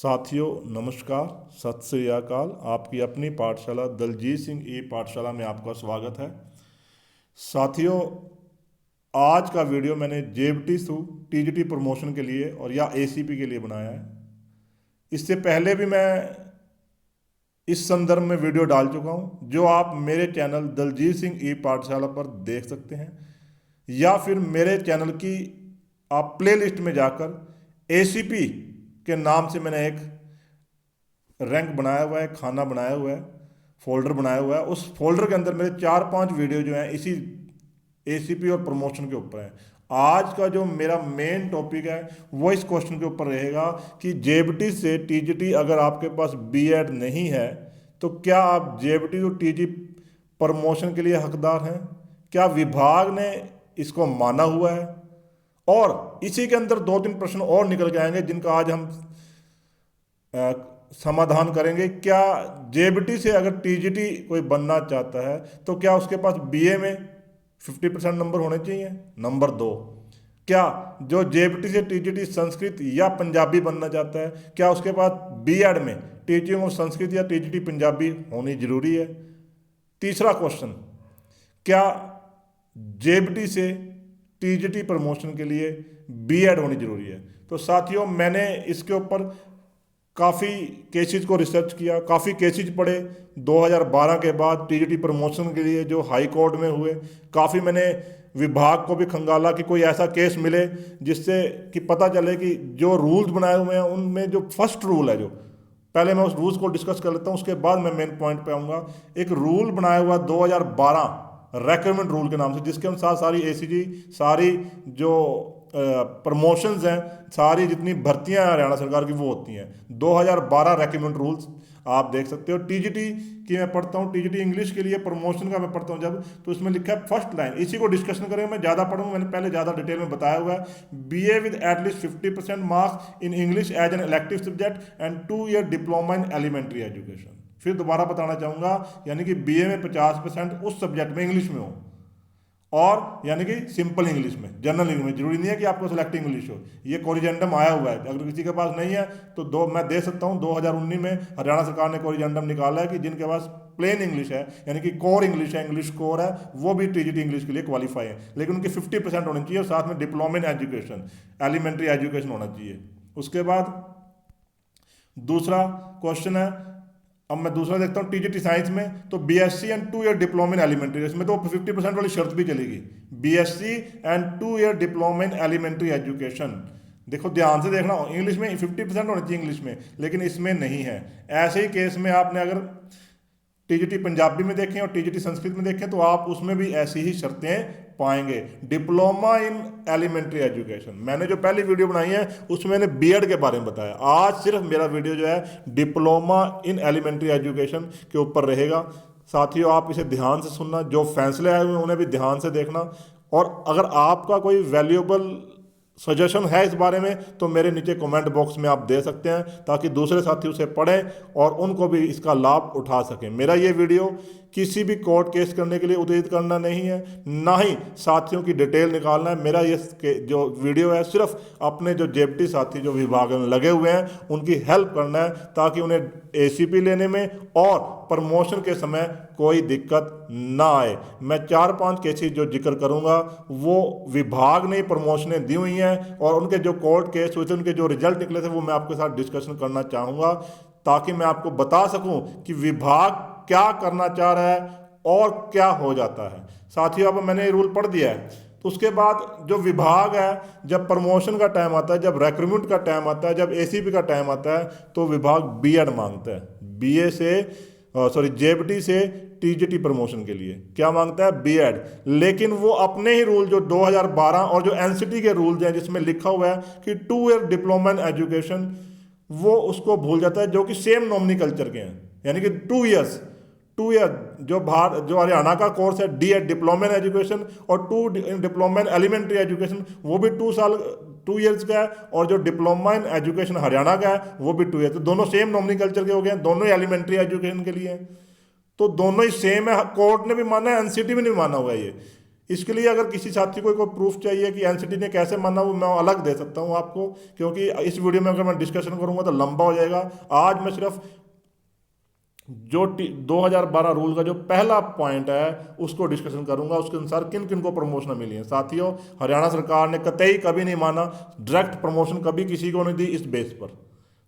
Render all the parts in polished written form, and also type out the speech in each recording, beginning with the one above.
साथियों नमस्कार, सत श्री अकाल। आपकी अपनी पाठशाला दलजीत सिंह ई पाठशाला में आपका स्वागत है। साथियों, आज का वीडियो मैंने जेबीटी थ्रू टीजीटी प्रमोशन के लिए और या एसीपी के लिए बनाया है। इससे पहले भी मैं इस संदर्भ में वीडियो डाल चुका हूं, जो आप मेरे चैनल दलजीत सिंह ई पाठशाला पर देख सकते हैं, या फिर मेरे चैनल की आप प्लेलिस्ट में जाकर एसीपी के नाम से मैंने एक रैंक बनाया हुआ है, खाना बनाया हुआ है, फोल्डर बनाया हुआ है। उस फोल्डर के अंदर मेरे 4-5 वीडियो जो हैं इसी एसीपी और प्रमोशन के ऊपर है। आज का जो मेरा मेन टॉपिक है वो इस क्वेश्चन के ऊपर रहेगा कि जेबीटी से टीजीटी अगर आपके पास बीएड नहीं है तो क्या आप जेबीटी और टीजी प्रमोशन के लिए हकदार हैं? क्या विभाग ने इसको माना हुआ है? और इसी के अंदर 2-3 प्रश्न और निकल के आएंगे जिनका आज हम समाधान करेंगे। क्या जेबीटी से अगर टीजीटी कोई बनना चाहता है तो क्या उसके पास बीए में 50% नंबर होने चाहिए? नंबर 2, क्या जो जेबीटी से टीजीटी संस्कृत या पंजाबी बनना चाहता है, क्या उसके पास बीएड में टीचिंग ऑफ संस्कृत या टीजीटी पंजाबी होनी जरूरी है? तीसरा क्वेश्चन, क्या जेबीटी से टीजीटी प्रमोशन के लिए बीएड होनी जरूरी है? तो साथियों, मैंने इसके ऊपर काफ़ी केसेस को रिसर्च किया, काफ़ी केसेस पढ़े 2012 के बाद टीजीटी प्रमोशन के लिए जो हाई कोर्ट में हुए। काफ़ी मैंने विभाग को भी खंगाला कि कोई ऐसा केस मिले जिससे कि पता चले कि जो रूल्स बनाए हुए हैं उनमें जो फर्स्ट रूल है, जो पहले मैं उस रूल्स को डिस्कस कर लेता हूँ, उसके बाद मैं मेन पॉइंट पे आऊँगा। एक रूल बनाया हुआ 2012 रिक्रूटमेंट रूल के नाम से, जिसके अनुसार सारी एसीजी, सारी जो प्रमोशंस हैं, सारी जितनी भर्तियां हैं हरियाणा सरकार की वो होती हैं। 2012 रिक्रूटमेंट रूल्स आप देख सकते हो। टीजीटी की मैं पढ़ता हूँ, टीजीटी इंग्लिश के लिए प्रमोशन का मैं पढ़ता हूँ जब, तो इसमें लिखा है फर्स्ट लाइन, इसी को डिस्कशन करेंगे। मैं ज़्यादा पढ़ूंगा, मैंने पहले ज़्यादा डिटेल में बताया हुआ है। BA with at least 50% marks in English as an elective subject and 2 year diploma in elementary education. फिर दोबारा बताना चाहूँगा, यानी कि बीए में 50% उस सब्जेक्ट में इंग्लिश में हो, और यानी कि सिंपल इंग्लिश में, जनरल इंग्लिश में। जरूरी नहीं है कि आपको सिलेक्टिव इंग्लिश हो। ये कोरिजेंडम आया हुआ है, अगर किसी के पास नहीं है तो मैं दे सकता हूँ। 2019 में हरियाणा सरकार ने कोरिजेंडम निकाला है कि जिनके पास प्लेन इंग्लिश है, यानी कि कोर इंग्लिश है, इंग्लिश कोर है, वो भी टीजीटी इंग्लिश के लिए क्वालिफाई है, लेकिन उनकी 50% होनी चाहिए और साथ में diploma in education, elementary education होना चाहिए। उसके बाद दूसरा क्वेश्चन है, अब मैं दूसरा देखता हूँ टीजीटी साइंस में, तो BSc and 2 year diploma in elementary, इसमें तो 50% वाली शर्त भी चलेगी। BSc and 2 year diploma in elementary education. देखो ध्यान से देखना, इंग्लिश में 50% होनी चाहिए इंग्लिश में, लेकिन इसमें नहीं है। ऐसे ही केस में आपने अगर टीजीटी पंजाबी में देखें और टीजीटी संस्कृत में देखें तो आप उसमें भी ऐसी ही शर्तें पाएंगे। डिप्लोमा इन एलिमेंट्री एजुकेशन, मैंने जो पहली वीडियो बनाई है उसमें मैंने बीएड के बारे में बताया। आज सिर्फ मेरा वीडियो जो है डिप्लोमा इन एलिमेंट्री एजुकेशन के ऊपर रहेगा। साथियों, आप इसे ध्यान से सुनना, जो फैसले आए हुए हैं उन्हें भी ध्यान से देखना, और अगर आपका कोई वैल्यूएबल सजेशन है इस बारे में तो मेरे नीचे कमेंट बॉक्स में आप दे सकते हैं, ताकि दूसरे साथी उसे पढ़ें और उनको भी इसका लाभ उठा सकें। मेरा ये वीडियो किसी भी कोर्ट केस करने के लिए उद्देश्य करना नहीं है, ना ही साथियों की डिटेल निकालना है। मेरा ये जो वीडियो है सिर्फ अपने जो जेबीटी साथी जो विभाग में लगे हुए हैं उनकी हेल्प करना है, ताकि उन्हें एसीपी लेने में और प्रमोशन के समय कोई दिक्कत ना आए। मैं 4-5 केसेस जो जिक्र करूंगा वो विभाग ने प्रमोशनें दी हुई हैं, और उनके जो कोर्ट केस हुए थे, उनके जो रिजल्ट निकले थे, वो मैं आपके साथ डिस्कशन करना चाहूँगा, ताकि मैं आपको बता सकूं कि विभाग क्या करना चाह रहा है और क्या हो जाता है। साथियों, अब मैंने ये रूल पढ़ दिया है, तो उसके बाद जो विभाग है, जब प्रमोशन का टाइम आता है, जब रिक्रूटमेंट का टाइम आता है, जब एसीपी का टाइम आता है, तो विभाग बीएड मांगता है। बीए से जेबीटी से टीजीटी प्रमोशन के लिए क्या मांगता है? बीएड। लेकिन वो अपने ही रूल जो 2012 और जो एनसीटी के रूल्स हैं जिसमें लिखा हुआ है कि 2 ईयर डिप्लोमा इन एजुकेशन, वो उसको भूल जाता है, जो कि सेम नॉमिनी कल्चर के हैं, यानी कि 2 ईयर जो हरियाणा का कोर्स है डीएड डिप्लोमा इन एजुकेशन, और 2 डिप्लोमा इन एलिमेंट्री एजुकेशन, वो भी 2 ईयर्स का है, और जो डिप्लोमा इन एजुकेशन हरियाणा का है वो भी 2 ईयर। तो दोनों सेम नॉमिनी कल्चर के हो गए हैं, दोनों ही एलिमेंट्री एजुकेशन के लिए हैं, तो दोनों ही सेम है। कोर्ट ने भी माना है, एनसीटी में नहीं माना हुआ है ये। इसके लिए अगर किसी साथी को कोई प्रूफ चाहिए कि एनसीटी ने कैसे माना, वो मैं अलग दे सकता हूँ आपको, क्योंकि इस वीडियो में अगर मैं डिस्कशन करूंगा तो लंबा हो जाएगा। आज मैं सिर्फ जो 2012 रूल का जो पहला पॉइंट है उसको डिस्कशन करूंगा, उसके अनुसार किन किन को प्रमोशन मिली है। साथियों, हरियाणा सरकार ने कतई कभी नहीं माना, डायरेक्ट प्रमोशन कभी किसी को नहीं दी इस बेस पर,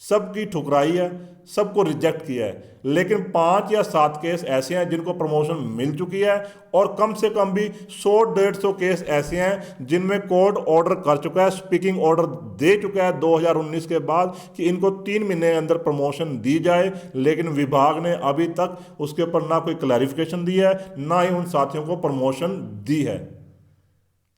सबकी ठुकराई है, सबको रिजेक्ट किया है। लेकिन 5 या 7 केस ऐसे हैं जिनको प्रमोशन मिल चुकी है, और कम से कम भी 100-150 केस ऐसे हैं जिनमें कोर्ट ऑर्डर कर चुका है, स्पीकिंग ऑर्डर दे चुका है 2019 के बाद कि इनको 3 महीने के अंदर प्रमोशन दी जाए। लेकिन विभाग ने अभी तक उसके ऊपर ना कोई क्लैरिफिकेशन दी है, ना ही उन साथियों को प्रमोशन दी है।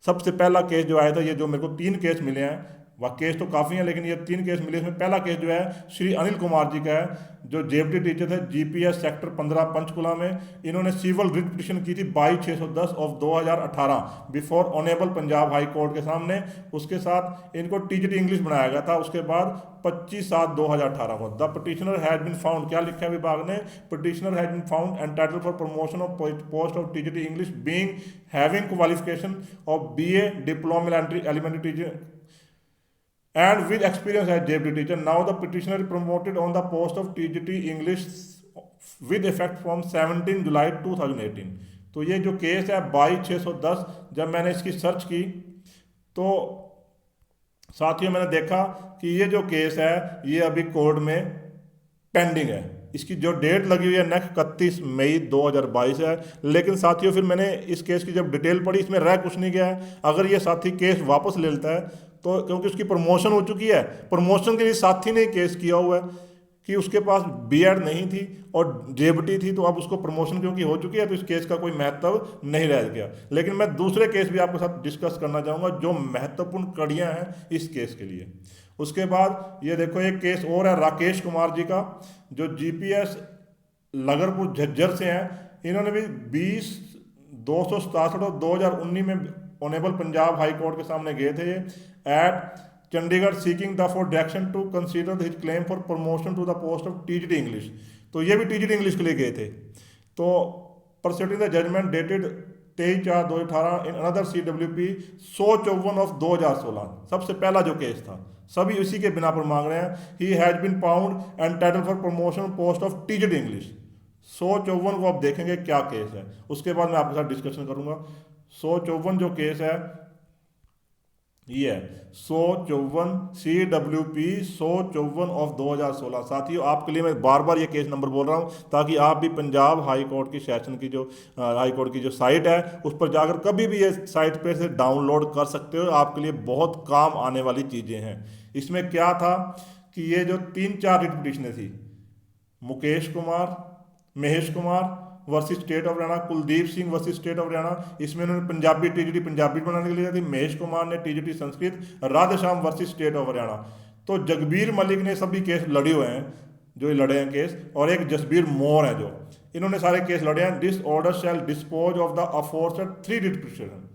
सबसे पहला केस जो आया था, ये जो मेरे को 3 केस मिले हैं, वह केस तो काफ़ी हैं लेकिन ये 3 केस मिले, इसमें पहला केस जो है श्री अनिल कुमार जी का है, जो जेएफटी टीचर थे जीपीएस सेक्टर 15 पंचकुला में। इन्होंने सिविल रिट पिटिशन की थी 22/610 of 2018 before honourable Punjab high court के सामने। उसके साथ इनको टीजीटी इंग्लिश बनाया गया था उसके बाद 25/7/2018 को। The petitioner has been found, क्या लिखा है विभाग ने, petitioner has been found entitled for promotion of post of TGT English being having qualification of BA diploma elementary teacher and with experience as JFD teacher. Now the petitioner is promoted on the post of TGT English with effect from 17 जुलाई 2018। तो ये जो case है 22/610, जब मैंने इसकी search की तो साथियों मैंने देखा कि ये जो केस है ये अभी कोर्ट में पेंडिंग है। इसकी जो डेट लगी हुई है नेक्स्ट 31 मई 2022 है। लेकिन साथियों फिर मैंने इस केस की जब डिटेल पढ़ी, इसमें रह कुछ नहीं गया है। अगर ये साथी केस वापस ले लेता है तो, क्योंकि उसकी प्रमोशन हो चुकी है, प्रमोशन के लिए साथी ने केस किया हुआ है कि उसके पास बीएड नहीं थी और जेबटी थी, तो अब उसको प्रमोशन क्योंकि हो चुकी है तो इस केस का कोई महत्व नहीं रह गया। लेकिन मैं दूसरे केस भी आपके साथ डिस्कस करना चाहूँगा जो महत्वपूर्ण कड़ियाँ हैं इस केस के लिए। उसके बाद ये देखो एक केस और है राकेश कुमार जी का, जो जीपीएस लगरपुर झज्जर से हैं। इन्होंने भी 20/267 और 2019 में ऑनेबल पंजाब हाई कोर्ट के सामने गए थे at Chandigarh seeking the for direction to consider his claim for promotion to the post of TGT English. तो ये भी टीजीटी इंग्लिश के लिए गए थे। तो preceding the judgment dated 23/4/2018 in another CWP 154 of 2016, सबसे पहला जो केस था, सभी उसी के बिना पर मांग रहे हैं। He has been found entitled for promotion post of TGT English. 154 को आप देखेंगे क्या केस है, उसके बाद मैं आपके साथ डिस्कशन करूंगा। 154 जो केस है ये है 154 CWP 154 ऑफ 2016। साथियों आपके लिए मैं बार बार ये केस नंबर बोल रहा हूँ ताकि आप भी पंजाब हाई कोर्ट की सेशन की जो हाई कोर्ट की जो साइट है उस पर जाकर कभी भी ये साइट पे से डाउनलोड कर सकते हो। आपके लिए बहुत काम आने वाली चीज़ें हैं। इसमें क्या था कि ये जो 3-4 रिट पिटिशनें थी, Mukesh Kumar, Mahesh Kumar versus state of Haryana, Kuldeep Singh versus state of Haryana, इसमें उन्होंने पंजाबी टीजीटी पंजाबी बनाने के लिए थी। महेश कुमार ने TGT Sanskrit, Radheshyam versus state of Haryana. तो जगबीर मलिक ने सभी केस लड़े हुए हैं, जो ये लड़े हैं केस, और एक जसबीर मोर है जो इन्होंने सारे केस लड़े हैं। This order shall dispose of the aforesaid 3 writ petition.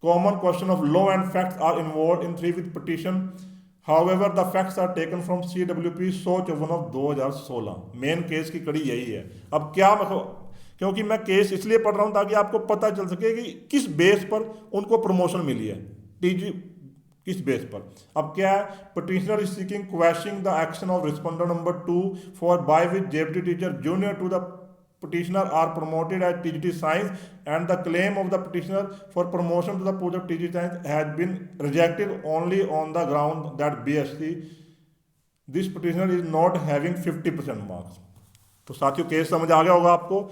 Common question of law and facts are involve in 3 writ petition. However, the facts are taken from CWP 154 of 2016। Main case की कड़ी यही है। अब क्या क्योंकि मैं केस इसलिए पढ़ रहा हूं ताकि आपको पता चल सके कि किस बेस पर उनको प्रमोशन मिली है, टीजी किस बेस पर। अब क्या है, petitioner is seeking questioning the action of respondent number 2 for by which JFT teacher junior to the petitioner are promoted at TGT Science and the claim of the petitioner for promotion to the post of TGT Science has been rejected only on the ground that BSc this petitioner is not having 50% marks। तो साथियों case समझ आ गया होगा आपको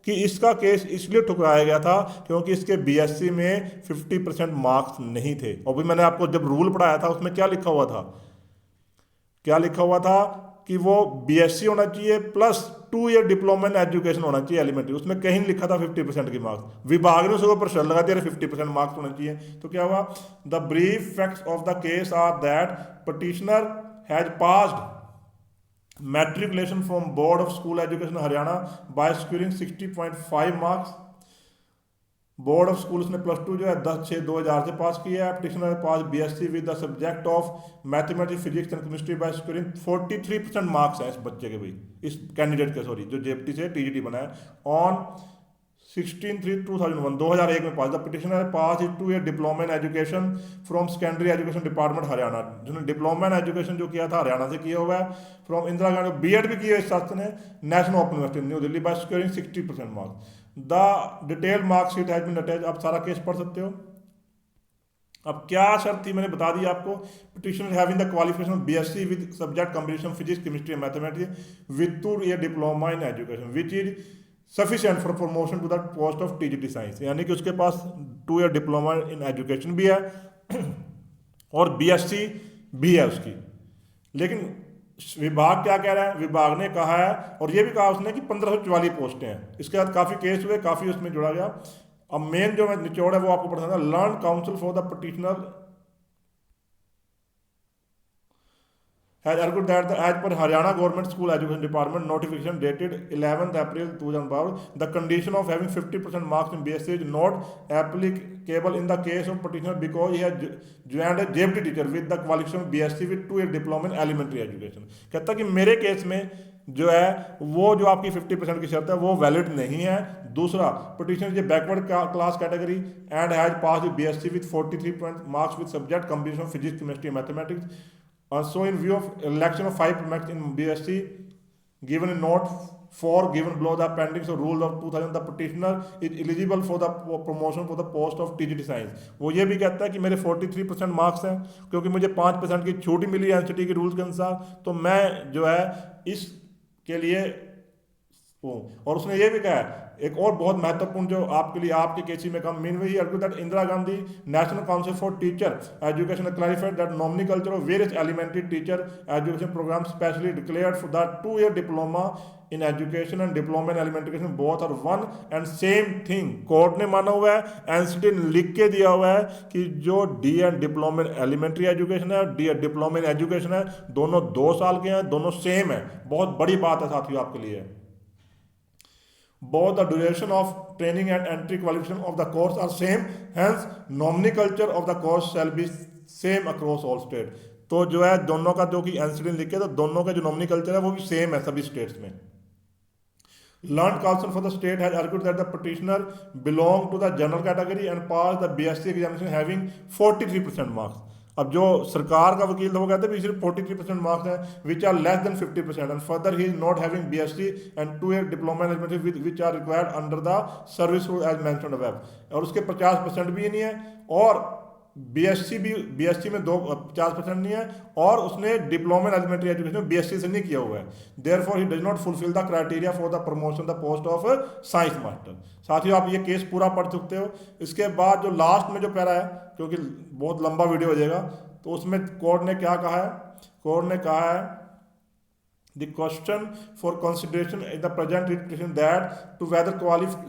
कि इसका case इसलिए ठुकराया गया था क्योंकि इसके बीएससी में 50% मार्क्स नहीं थे। और भी मैंने आपको जब रूल पढ़ाया था उसमें क्या लिखा हुआ था, क्या लिखा हुआ था कि वो बीएससी होना चाहिए plus 2 year diploma in education होना चाहिए एलिमेंट्री। उसमें कहीं लिखा था 50% की मार्क्स। विभाग ने उसके ऊपर शर्त लगा दिया 50% मार्क्स होने चाहिए। तो क्या हुआ, the brief facts of the case are that petitioner has passed matriculation from board of school education Haryana by scoring 60.5 marks. Board of schools ने +2 जो है 10/6/2000 से पास किया है। पिटिशनर ने pass BSc with the subject of mathematics, physics and chemistry by scoring 43% marks है इस बच्चे के, भाई इस कैंडिडेट के, सॉरी, जो जेएफटी से टीजीटी बना है ऑन 16/3/2001 2001 में pass. The petitioner pass is 2 year diploma in education from secondary education department Haryana, जिन्होंने डिप्लोमा इन एजुकेशन जो किया था हरियाणा से किया हुआ है, फ्रॉम इंदिरा गांधी। बीएड भी किया इस छात्र ने national open university new Delhi by scoring 60% marks. The detail marksheet has been attached. आप सारा केस पढ़ सकते हो। अब क्या शर्त थी मैंने बता दी आपको। Petitioner having the qualification BSc with subject combination physics chemistry mathematics with 2 year diploma in education which is sufficient for promotion to the post of TGT science, यानी कि उसके पास 2 ईयर डिप्लोमा इन एजुकेशन भी है और BSc भी है उसकी। लेकिन विभाग क्या कह रहा है, विभाग ने कहा है और ये भी कहा उसने कि 1544 पोस्टें हैं। इसके बाद काफ़ी केस हुए, काफ़ी उसमें जुड़ा गया। अब मेन जो निचोड़ है वो आपको पढ़ना था। Learn council for the petitioner has argued that as per Haryana Government School Education Department notification dated 11th April 2012, the condition of having 50% marks in BSc is not applicable in the case of petitioner because he has joined a JBT teacher with the qualification of BSc with 2 year diploma in elementary education। कहता कि मेरे case में जो है वो जो आपकी 50% की शर्त है वो वैलिड नहीं है। दूसरा, petitioner is backward class category and has pass BSc with 43 marks with subject combination of physics, chemistry, mathematics. So in view of election of 5 marks in BSc given in note 4 given below the appendix of rule of 2000, the petitioner is eligible for the promotion for the post of TGT science। वो ये भी कहता है कि मेरे 43% marks हैं, क्योंकि मुझे 5% की छूट मिली है एनसीटी के रूल्स के अनुसार, तो मैं जो है इसके लिए हूँ। और उसने ये भी कहा है एक और बहुत महत्वपूर्ण जो आपके लिए आपके केसी में कम मीन वही argue that Indira Gandhi national council for teacher education clarified that nominee culture of various elementary teacher education program specially declared for the 2 year diploma in education and diploma in elementary education both are one and same thing. Court ने माना हुआ है, NCT ने लिख के दिया हुआ है कि जो D and diploma in elementary education है और D and diploma in education है दोनों 2 साल के हैं, दोनों सेम है। बहुत बड़ी बात है साथियों आपके लिए। Both the duration of training and entry qualification of the course are same, hence nomenclature of the course shall be same across all states। तो जो है दोनों का जो कि एनसीटी ने लिखे तो दोनों का जो nomenclature है वो भी सेम है सभी स्टेट्स में। Learned counsel for the state has argued that the petitioner belong to the general category and passed the BSc examination having 43% marks। अब जो सरकार का वकील था वो कहते हैं सिर्फ 43% मार्क्स हैं which are less than 50% and further he is not having BSc and 2 year diploma in which are required under the service rule as mentioned above. और उसके 50% भी नहीं है और बीएससी में 50% नहीं है और उसने डिप्लोमा इन एलिमेंट्री एजुकेशन में बीएससी से नहीं किया हुआ है। Therefore he does not fulfil the criteria for the promotion the post of science master. साथियों आप ये केस पूरा पढ़ सकते हो। इसके बाद जो लास्ट में जो पैरा है, क्योंकि बहुत लंबा वीडियो हो जाएगा, तो उसमें कोर्ट ने क्या कहा है, कोर्ट ने कहा है the question for consideration in the present petition that to whether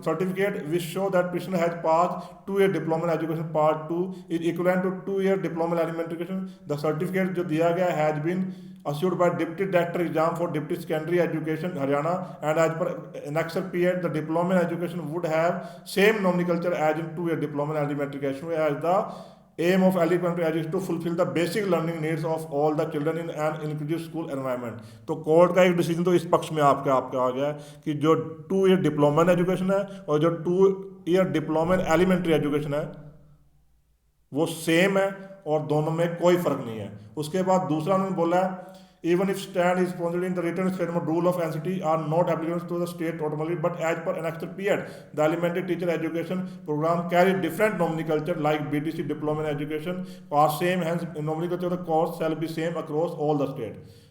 certificate which show that petitioner has passed 2 year diploma in education part 2 is equivalent to 2 year diploma in elementary education। the certificate जो दिया गया has been assured by deputy director exam for deputy secondary education Haryana and as per annexure period the diploma in education would have same nomenclature as in 2 year diploma in elementary education as the aim of elementary education is to fulfill the basic learning needs of all the children in an inclusive school environment। तो court का एक decision तो इस पक्ष में आपका आ गया है कि जो 2 ईयर डिप्लोमा इन एजुकेशन है और जो 2 year diploma in elementary education है वो सेम है और दोनों में कोई फर्क नहीं है। उसके बाद दूसरा उन्होंने बोला है even if stand is sponsored in the written statement rule of NCT are not applicable to the state automatically but as per annexed period the elementary teacher education program carry different nomenclature like BTC diploma in education are same, hence nomenclature of the course shall be same across all the states।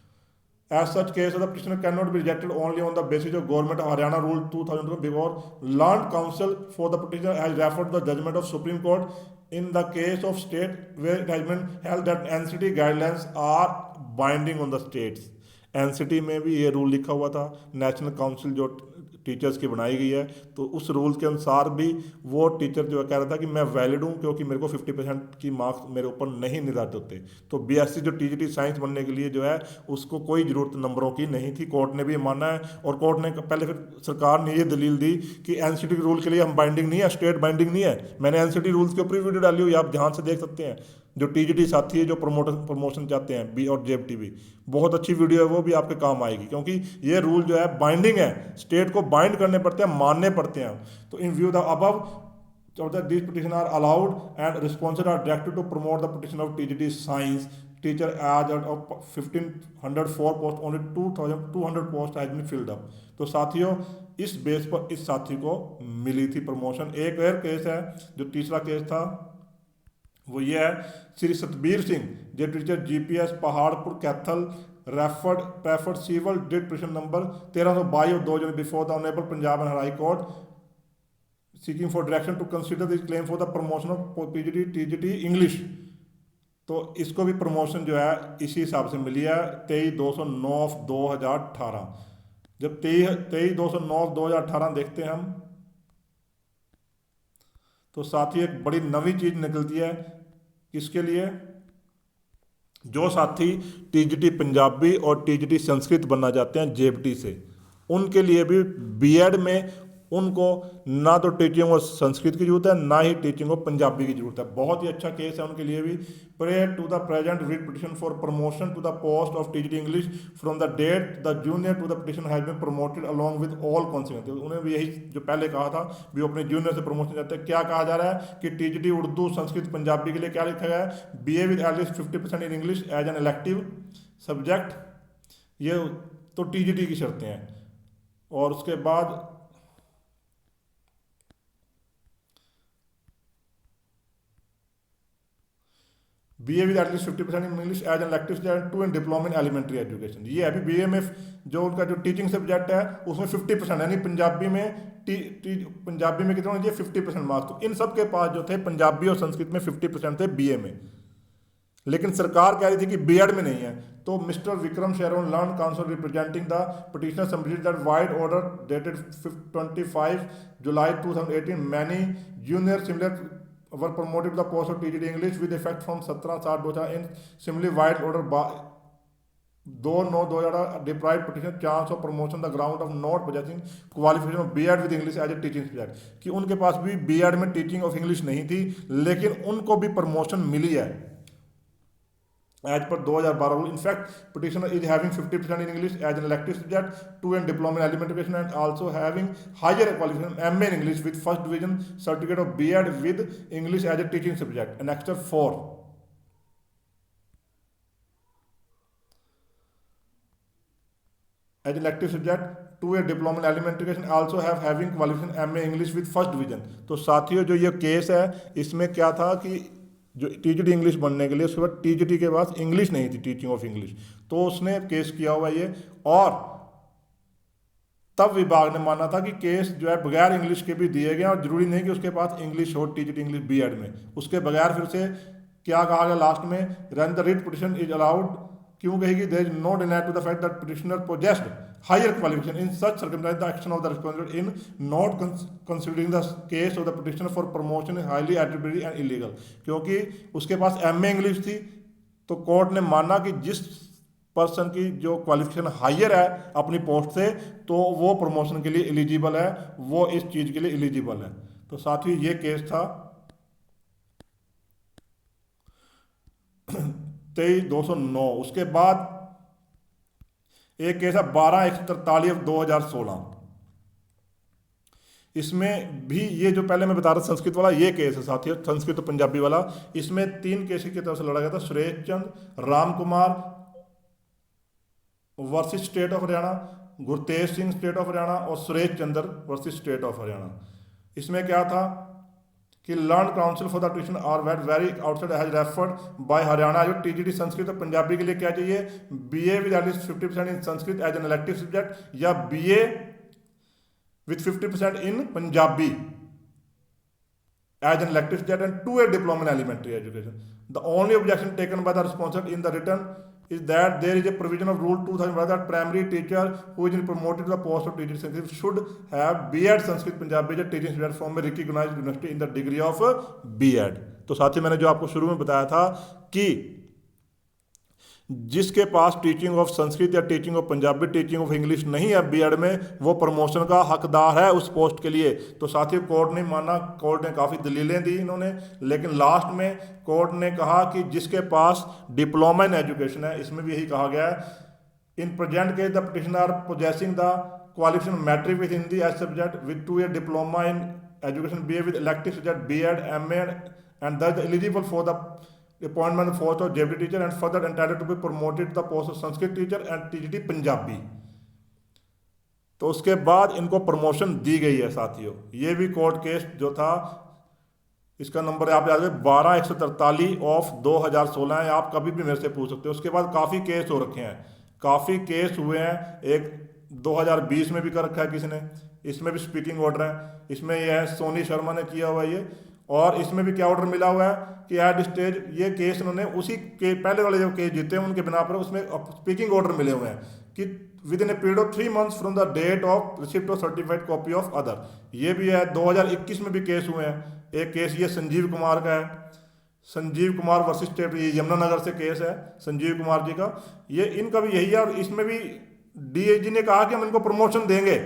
As such case the petitioner cannot be rejected only on the basis of government of Haryana rule 2002 because learned counsel for the petitioner has referred to the judgment of Supreme Court in the case of state where it has been held that NCT guidelines are binding on the states. NCT में भी ये rule लिखा हुआ था, national council जो teachers की बनाई गई है तो उस रूल के अनुसार भी वो टीचर जो कह रहा था कि मैं वैलिड हूँ क्योंकि मेरे को 50% की मार्क्स मेरे ऊपर नहीं निर्धारित होते। तो बीएससी जो टीजीटी साइंस बनने के लिए जो है उसको कोई ज़रूरत नंबरों की नहीं थी। कोर्ट ने भी माना है और कोर्ट ने पहले फिर सरकार ने ये दलील दी कि एनसीटी के रूल के लिए हम बाइंडिंग नहीं है, स्टेट बाइंडिंग नहीं है। मैंने एनसीटी रूल्स के ऊपर वीडियो डाली हुई, आप ध्यान से देख सकते हैं। जो टीजीटी साथी है जो प्रमोशन चाहते हैं बी और जेएफटी भी, बहुत अच्छी वीडियो है, वो भी आपके काम आएगी, क्योंकि ये रूल जो है बाइंडिंग है, स्टेट को बाइंड करने पड़ते हैं, मानने पड़ते हैं। तो इन view the above these petitions are allowed and responses are directed to promote the petition of TGT science teacher as of 1504 post only 2200 post has been filled up। तो साथियों इस बेस पर इस साथी को मिली थी प्रमोशन। एक और केस है, जो तीसरा केस था वो ये है, Shri Satbir Singh J teacher GPS Paharpur Kaithal preferred civil writ petition number 1322 2 January before the honourable Punjab and high court seeking for direction to consider this claim for the promotion of PGT TGT English। तो इसको भी प्रमोशन जो है इसी हिसाब से मिली है 23/2/2018। जब 23/2/2018 देखते हैं हम, तो साथ ही एक बड़ी नवी चीज निकलती है, किसके लिए, जो साथी टीजीटी पंजाबी और टीजीटी संस्कृत बनना चाहते हैं जेएफटी से, उनके लिए भी बीएड में उनको ना तो टीचिंग ऑफ संस्कृत की जरूरत है, ना ही टीचिंग ऑफ पंजाबी की जरूरत है। बहुत ही अच्छा केस है उनके लिए भी। Prayer to the present writ petition for promotion to the post of TGT English from the date the junior to the petition has been promoted along with all consequence. उन्हें भी यही जो पहले कहा था, भी अपने जूनियर से प्रमोशन चाहते हैं। क्या कहा जा रहा है कि टीजीटी उर्दू संस्कृत पंजाबी के लिए क्या लिखा गया है, BA with at least 50% in English as an elective subject. ये तो टीजीटी की शर्तें हैं। और उसके बाद BA with at least 50% in English as an elective subject two and diploma in elementary education. ये अभी बीए में जो उनका जो टीचिंग सब्जेक्ट है उसमें 50%, यानी पंजाबी में पंजाबी में कितने होने चाहिए 50% मार्क्स। तो इन सब के पास जो थे पंजाबी और संस्कृत में 50% थे बीए में, लेकिन सरकार कह रही थी कि बीएड में नहीं है। तो mister Vikram Charon learn council representing the petitioner submitted that wide order dated 25 July 2018 many junior similar were promoted to the post of TGT English with effect from 17/7/2000 in similarly wide order 2/9/2018 deprived petitioner chance of promotion the ground of not possessing qualification of B.Ed with English as a teaching subject। कि उनके पास भी B.Ed में teaching of English नहीं थी, लेकिन उनको भी promotion मिली है as per 2012 rule. In fact petitioner is having 50% in English as an elective subject two and diploma in elementary education and also having higher qualification MA in English with first division certificate of BEd with English as a teaching subject annexure 4 as elective subject two a diploma in elementary education also having qualification MA English with first division. तो साथियों जो ये case है, इसमें क्या था कि जो टीजीटी इंग्लिश बनने के लिए उसके बाद टीजीटी के पास इंग्लिश नहीं थी, टीचिंग ऑफ इंग्लिश, तो उसने केस किया हुआ ये। और तब विभाग ने माना था कि केस जो है बगैर इंग्लिश के भी दिए गए, और जरूरी नहीं कि उसके पास इंग्लिश हो टीजीटी इंग्लिश बीएड में, उसके बगैर फिर से क्या कहा गया लास्ट में, run the writ petition is allowed. क्यों कहेगी, there is no deny to the fact that petitioner possessed higher qualification in such circumstance the action of the responsible in not considering the case of the petitioner for promotion highly arbitrary and illegal. क्योंकि उसके पास MA English थी, तो court ने माना कि जिस person की जो क्वालिफिकेशन हायर है अपनी पोस्ट से, तो वो प्रमोशन के लिए एलिजिबल है, वो इस चीज के लिए एलिजिबल है। तो साथ ही ये केस था 23/209। उसके बाद एक केस है 12/143/2016। इसमें भी ये जो पहले मैं बता रहा संस्कृत वाला ये केस है साथियों, संस्कृत और पंजाबी वाला। इसमें 3 केस की तरफ से लड़ा गया था, Suresh Chand Ram Kumar versus state of Haryana, Gurtej Singh state of Haryana और Suresh Chandra versus state of Haryana. इसमें क्या था कि learn council for the tuition are wet very outside has referred by Haryana जो टीजीटी संस्कृत और पंजाबी के लिए क्या चाहिए, BA with at least 50% in Sanskrit as an elective subject या BA with 50% in Punjabi as an elective subject and two a diploma in elementary education. The only objection taken by the responsible in the return is that there is a provision of rule 2000 that primary teacher who is promoted to the post of teacher Sanskrit should have B.Ed Sanskrit Punjabi as teaching subject from a recognized university in the degree of B.Ed। तो साथ ही मैंने जो आपको शुरू में बताया था कि जिसके पास टीचिंग ऑफ संस्कृत या teaching of Punjabi, teaching of English नहीं है बीएड में, वो प्रमोशन का हकदार है उस पोस्ट के लिए। तो साथियों कोर्ट ने माना, कोर्ट ने काफ़ी दलीलें दी इन्होंने, लेकिन लास्ट में कोर्ट ने कहा कि जिसके पास डिप्लोमा इन एजुकेशन है, इसमें भी यही कहा गया है, in present case the petitioner possessing the qualification matric with Hindi as subject with 2 year diploma in education BA with elective subject BEd MA and thus eligible for the appointment post of JBT teacher and further entitled to be promoted to the post of Sanskrit teacher and TGT Punjabi. तो उसके बाद इनको promotion दी गई है साथियों। ये भी court case जो था, इसका नंबर आप याद रखें 12143 ऑफ 2016 है, आप कभी भी मेरे से पूछ सकते हो। उसके बाद काफ़ी केस हो रखे हैं, काफ़ी केस हुए हैं। एक 2020 में भी कर रखा है किसी ने, इसमें भी स्पीकिंग ऑर्डर है, इसमें यह है सोनी शर्मा ने किया हुआ है ये, और इसमें भी क्या ऑर्डर मिला हुआ है कि एट स्टेज ये केस उन्होंने उसी के पहले वाले जो केस जीते हैं उनके बिना पर उसमें स्पीकिंग ऑर्डर मिले हुए हैं कि within a period of 3 months from the date of receipt of certified copy of order. ये भी है, 2021 में भी केस हुए हैं। एक केस ये संजीव कुमार का है, संजीव कुमार वर्सेस स्टेट, ये यमुनानगर से केस है संजीव कुमार जी का, ये इनका भी यही है। और इसमें भी डीएजी ने कहा कि हम इनको प्रमोशन देंगे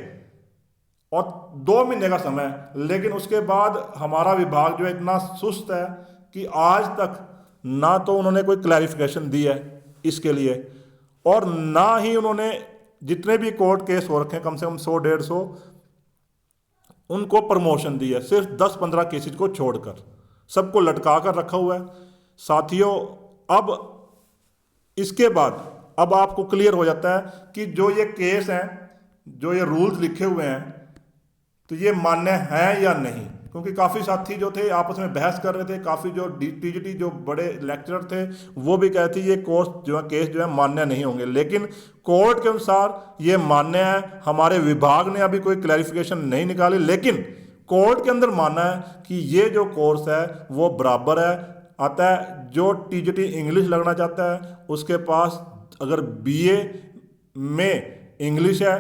और 2 महीने का समय, लेकिन उसके बाद हमारा विभाग जो है इतना सुस्त है कि आज तक ना तो उन्होंने कोई क्लैरिफिकेशन दी है इसके लिए, और ना ही उन्होंने जितने भी कोर्ट केस हो रखे हैं कम से कम 100-150 उनको प्रमोशन दी है। सिर्फ 10-15 केसेज को छोड़कर सबको लटका कर रखा हुआ है साथियों। अब इसके बाद अब आपको क्लियर हो जाता है कि जो ये केस हैं, जो ये रूल्स लिखे हुए हैं, तो ये मान्य है या नहीं, क्योंकि काफ़ी साथी जो थे आपस में बहस कर रहे थे। काफ़ी जो टीजीटी जो बड़े लेक्चरर थे वो भी कहते ये कोर्स जो है केस जो है मान्य नहीं होंगे, लेकिन कोर्ट के अनुसार ये मान्य है। हमारे विभाग ने अभी कोई क्लैरिफिकेशन नहीं निकाली, लेकिन कोर्ट के अंदर मानना है कि ये जो कोर्स है वो बराबर है आता है। जो टीजीटी इंग्लिश लगना चाहता है उसके पास अगर बीए में इंग्लिश है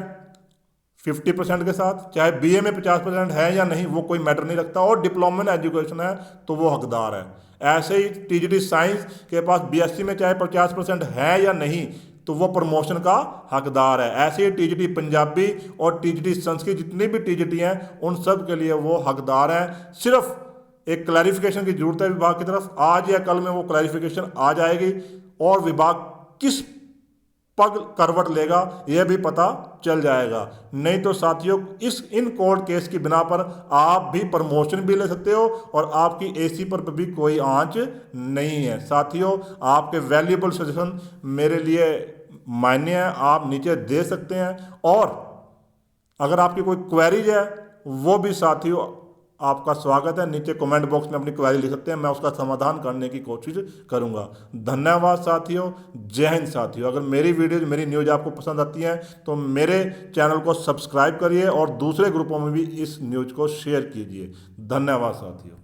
50% के साथ, चाहे बीए में 50% है या नहीं वो कोई मैटर नहीं रखता, और डिप्लोमा इन एजुकेशन है तो वो हकदार है। ऐसे ही टीजीटी साइंस के पास बीएससी में चाहे 50% है या नहीं तो वो प्रमोशन का हकदार है। ऐसे ही टीजीटी पंजाबी और टीजीटी संस्कृत जितनी भी टीजीटी हैं उन सब के लिए वो हकदार हैं। सिर्फ एक क्लैरिफिकेशन की जरूरत है विभाग की तरफ, आज या कल में वो क्लैरिफिकेशन आ जाएगी और विभाग किस पग करवट लेगा यह भी पता चल जाएगा। नहीं तो साथियों इन कोर्ट केस की बिना पर आप भी प्रमोशन भी ले सकते हो और आपकी एसी पर भी कोई आंच नहीं है। साथियों आपके वैल्यूएबल सजेशन मेरे लिए मायने हैं, आप नीचे दे सकते हैं, और अगर आपकी कोई क्वेरीज है वो भी साथियों आपका स्वागत है। नीचे कमेंट बॉक्स में अपनी क्वेरी लिख सकते हैं, मैं उसका समाधान करने की कोशिश करूंगा। धन्यवाद साथियों, जय हिंद साथियों। अगर मेरी वीडियोज मेरी न्यूज़ आपको पसंद आती हैं तो मेरे चैनल को सब्सक्राइब करिए और दूसरे ग्रुपों में भी इस न्यूज़ को शेयर कीजिए। धन्यवाद साथियों।